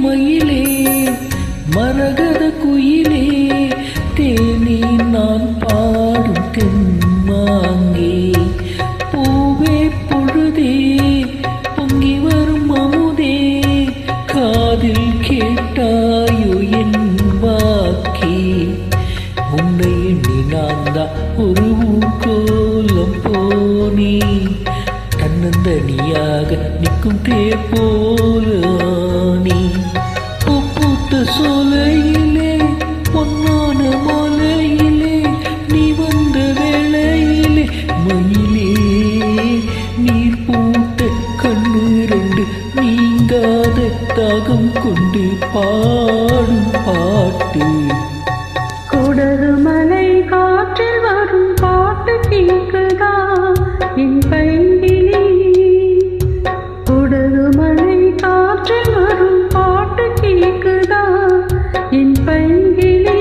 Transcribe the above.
மயிலே மரகத குயிலே தேனி நான் பாடும் தென்மாங்கே பூவே பொழுதே பொங்கி வரும் அமுதே காதில் கேட்டாயோ என் வாக்கே உன்னை எண்ணி நான் தான் ஒரு ஊர்கோலம் போனே தன்னந்தனியாக நிற்கும் தேர் போலானே பூத்த சோலையிலே பொன்னான மாலையிலே நீ வந்த வேளையிலே மயிலே நீர் பூத்த கண்ணு ரெண்டு நீங்காத தாகம் கொண்டு பாடும் பாட்டு கொடரு மலை